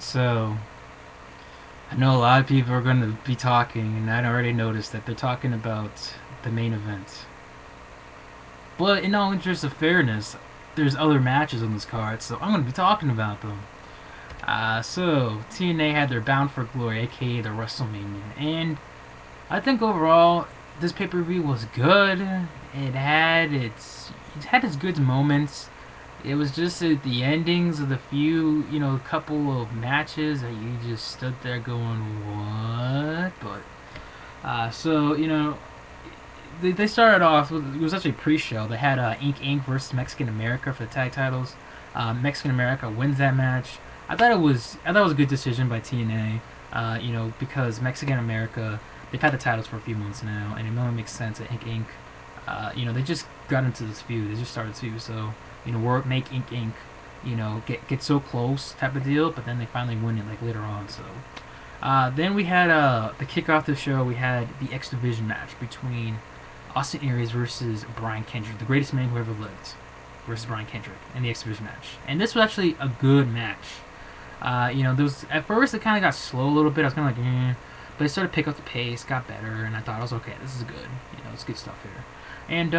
So, I know a lot of people are going to be talking, and I already noticed that they're talking about the main event. But in all interest of fairness, there's other matches on this card, so I'm going to be talking about them. So, TNA had their Bound for Glory, aka the WrestleMania, and I think overall, this pay-per-view was good. It had its good moments. It was just at the endings of the few, couple of matches that you just stood there going, what? But, they started off, it was actually a pre-show. They had Inc. versus Mexican America for the tag titles. Mexican America wins that match. I thought it was a good decision by TNA, because Mexican America, they've had the titles for a few months now, and it only makes sense that Inc. They just got into this feud. They just started to, so make Inc. Get so close type of deal, but then they finally win it like later on. So then we had the kickoff of the show. We had the X Division match between Austin Aries versus Brian Kendrick, the greatest man who ever lived, versus Brian Kendrick in the X Division match. And this was actually a good match. There was, at first it kind of got slow a little bit. I was kind of like, but it started to pick up the pace, got better, and I thought I was okay. This is good. It's good stuff here. And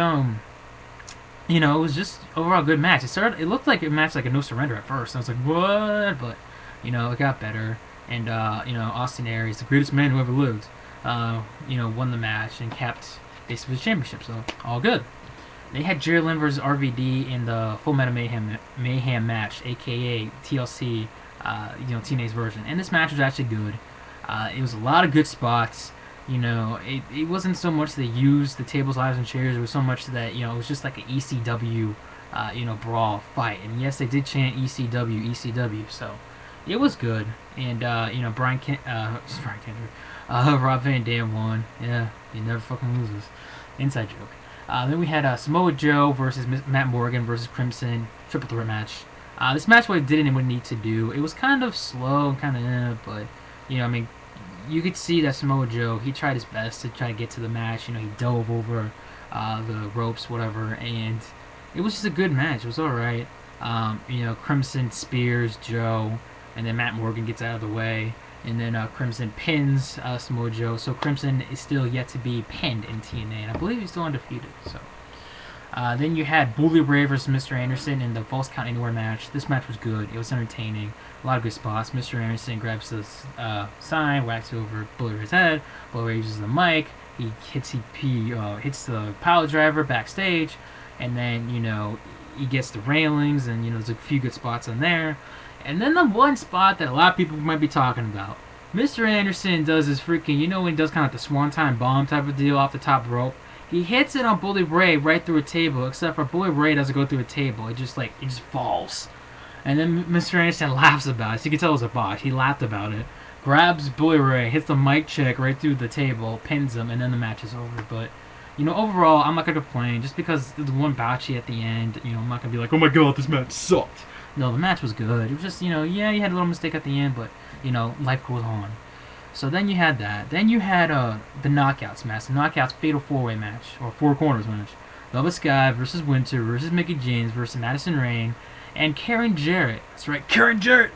it was just overall a good match. It looked like a match like a no surrender at first. I was like, what? But it got better. And Austin Aries, the greatest man who ever lived, won the match and kept basically the championship. So all good. They had Jerry Lynn versus RVD in the Full Metal Mayhem match, aka TLC, TNA's version. And this match was actually good. It was a lot of good spots. It wasn't so much they used the tables, ladders, and chairs. It was so much that it was just like an ECW, brawl fight. And yes, they did chant ECW, ECW. So it was good. And Brian Kendrick, Rob Van Dam won. Yeah, he never fucking loses. Inside joke. Then we had Samoa Joe versus Matt Morgan versus Crimson, triple threat match. This match what it did and what it needed to do. It was kind of slow and kind of, but you could see that Samoa Joe, he tried his best to try to get to the match. He dove over the ropes, whatever, and it was just a good match. It was alright. Crimson spears Joe, and then Matt Morgan gets out of the way, and then Crimson pins Samoa Joe. So Crimson is still yet to be pinned in TNA, and I believe he's still undefeated. So then you had Bully Ray versus Mr. Anderson in the Falls Count Anywhere match. This match was good. It was entertaining. A lot of good spots. Mr. Anderson grabs the sign, whacks it over Bully Ray's head. Bully Ray uses the mic. He hits the pilot driver backstage, and then he gets the railings, and there's a few good spots in there. And then the one spot that a lot of people might be talking about. Mr. Anderson does his freaking, when he does kind of like the Swanton bomb type of deal off the top rope. He hits it on Bully Ray right through a table, except for Bully Ray doesn't go through a table. It just falls. And then Mr. Anderson laughs about it. So you can tell it was a botch. He laughed about it. Grabs Bully Ray, hits the mic check right through the table, pins him, and then the match is over. But, overall, I'm not going to complain. Just because there's one botchy at the end, I'm not going to be like, oh my god, this match sucked. No, the match was good. It was just, yeah, you had a little mistake at the end, but, life goes on. So then you had that. Then you had the Knockouts match. The Knockouts Fatal 4-Way match, or Four Corners match. Velvet Sky versus Winter versus Mickie James versus Madison Rayne and Karen Jarrett. That's right, Karen Jarrett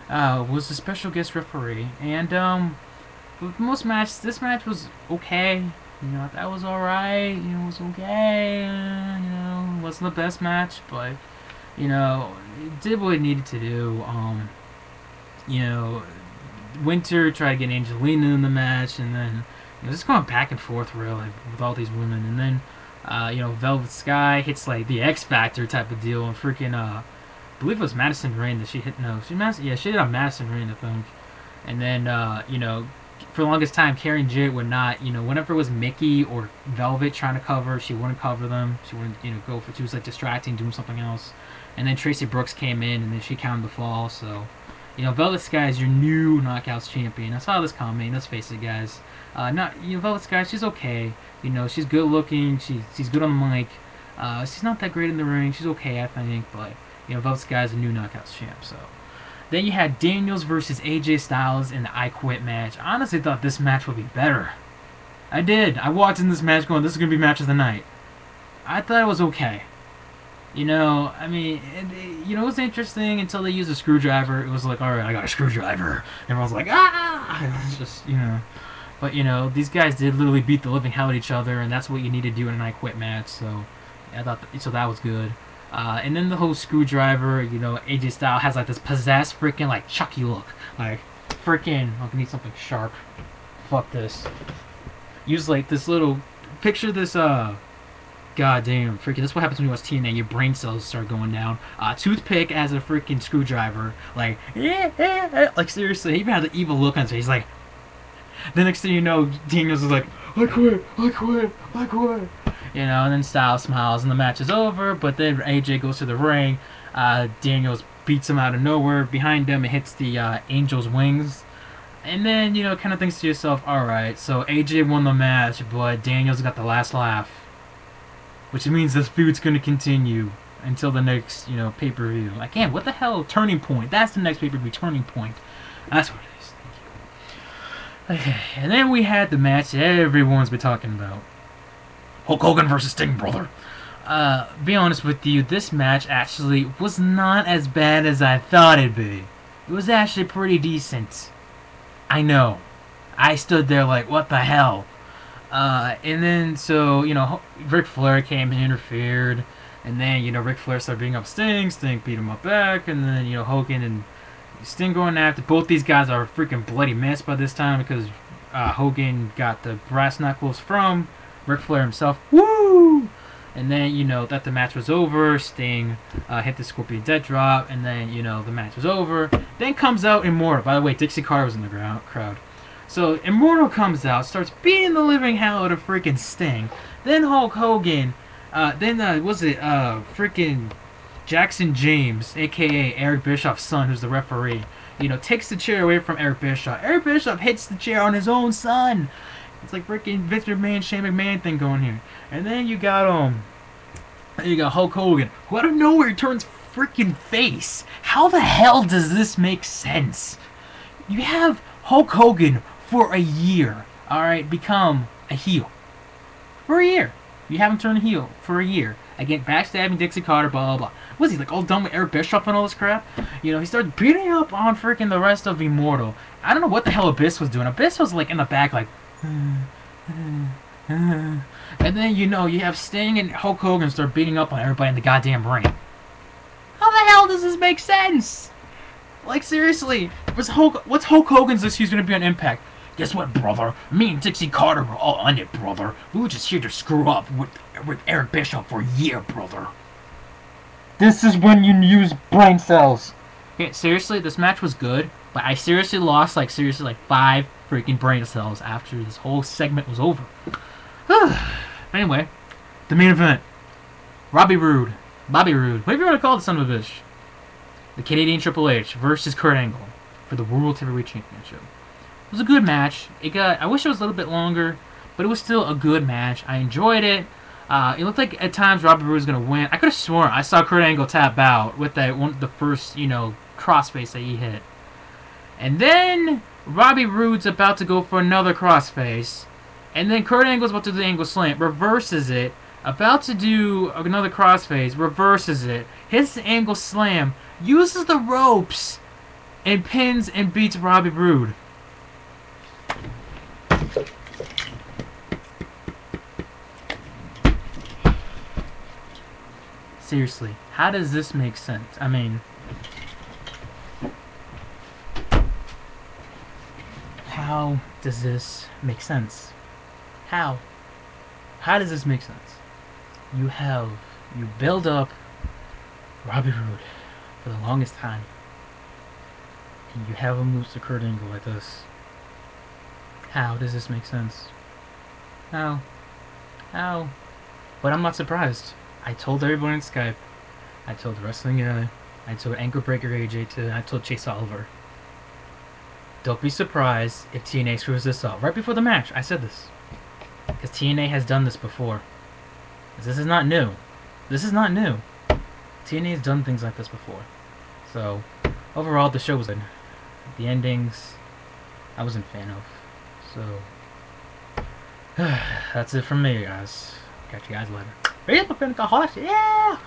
was the special guest referee. And for most matches, this match was okay. That was alright. It was okay. It wasn't the best match, but it did what it needed to do. Winter tried to get Angelina in the match, and then just going back and forth really with all these women, and then Velvet Sky hits like the X Factor type of deal, and freaking I believe it was Madison Rayne that she hit. No, she hit on Madison Rayne, I think, and then for the longest time, Karen Jarrett would not, whenever it was Mickie or Velvet trying to cover, she wouldn't cover them. She wouldn't, go for. She was like distracting, doing something else, and then Tracy Brooks came in, and then she counted the fall, so. Velvet Sky is your new Knockouts champion. I saw this coming. Let's face it, guys. Velvet Sky, she's okay. She's good looking. She's good on the mic. She's not that great in the ring. She's okay, I think. But Velvet Sky is a new Knockouts champ. So then you had Daniels versus AJ Styles in the I Quit match. I honestly thought this match would be better. I did. I walked in this match going, this is gonna be match of the night. I thought it was okay. You know, I mean, it was interesting until they used a screwdriver. It was like, all right, I got a screwdriver. Everyone's like, ah! It's just, But, these guys did literally beat the living hell out of each other, and that's what you need to do in an I Quit match, so so that was good. And then the whole screwdriver, AJ Styles has like this possessed freaking like Chucky look. Like, freaking, I need something sharp. Fuck this. Use like this little, picture this, God damn, freaking, this is what happens when you watch TNA. Your brain cells start going down. Toothpick as a freaking screwdriver. Like, like seriously, he even had the evil look on his face. Like, the next thing you know, Daniels is like, I quit. And then Styles smiles and the match is over, but then AJ goes to the ring. Daniels beats him out of nowhere. Behind him, it hits the Angel's wings. And then, kind of thinks to yourself, alright, so AJ won the match, but Daniels got the last laugh. Which means this feud's going to continue until the next, pay-per-view. Again, what the hell? Turning Point. That's the next pay-per-view, Turning Point. That's what it is. Thank you. Okay, and then we had the match that everyone's been talking about. Hulk Hogan versus Sting, brother. Be honest with you, this match actually was not as bad as I thought it'd be. It was actually pretty decent. I know. I stood there like, what the hell? And then, so, Ric Flair came and interfered. And then, Ric Flair started beating up Sting. Sting beat him up back. And then, Hogan and Sting going after. Both these guys are a freaking bloody mess by this time because Hogan got the brass knuckles from Ric Flair himself. Woo! And then, that the match was over. Sting hit the Scorpion Death Drop. And then, the match was over. Then comes out Immortal. By the way, Dixie Carter was in the crowd. So, Immortal comes out, starts beating the living hell out of freaking Sting. Then Hulk Hogan, freaking Jackson James, a.k.a. Eric Bischoff's son, who's the referee, takes the chair away from Eric Bischoff. Eric Bischoff hits the chair on his own son. It's like freaking Vince McMahon, Shane McMahon thing going here. And then you got Hulk Hogan, who out of nowhere turns freaking face. How the hell does this make sense? You have Hulk Hogan for a year, alright, become a heel. For a year. You have him turn heel for a year. Again, backstabbing Dixie Carter, blah, blah, blah. Was he, like, all done with Eric Bischoff and all this crap? He started beating up on freaking the rest of Immortal. I don't know what the hell Abyss was doing. Abyss was, like, in the back, like, and then, you have Sting and Hulk Hogan start beating up on everybody in the goddamn ring. How the hell does this make sense? Like, seriously, what's Hulk Hogan's excuse going to be on Impact? Guess what, brother? Me and Dixie Carter were all on it, brother. We were just here to screw up with Eric Bischoff for a year, brother. This is when you use brain cells. Okay, seriously, this match was good, but I seriously lost, like 5 freaking brain cells after this whole segment was over. Anyway, the main event. Bobby Roode, whatever you want to call the son of a bitch. The Canadian Triple H versus Kurt Angle for the World Heavyweight Championship. It was a good match. I wish it was a little bit longer, but it was still a good match. I enjoyed it. It looked like at times Robby Roode was gonna win. I could have sworn I saw Kurt Angle tap out with the first crossface that he hit, and then Robby Roode's about to go for another crossface, and then Kurt Angle's about to do the Angle Slam, reverses it, about to do another crossface, reverses it, hits the Angle Slam, uses the ropes, and pins and beats Robby Roode. Seriously, how does this make sense? I mean, how does this make sense? How does this make sense? You build up Robby Roode for the longest time, and you have him lose to Kurt Angle like this. How does this make sense? How? But I'm not surprised. I told everyone in Skype. I told the wrestling guy. I told Ankle Breaker AJ. I told Chase Oliver. Don't be surprised if TNA screws this up. Right before the match, I said this. Because TNA has done this before. This is not new. TNA has done things like this before. So, overall, the show was good. The endings, I wasn't a fan of. So, that's it from me, guys. Catch you guys later. Yeah!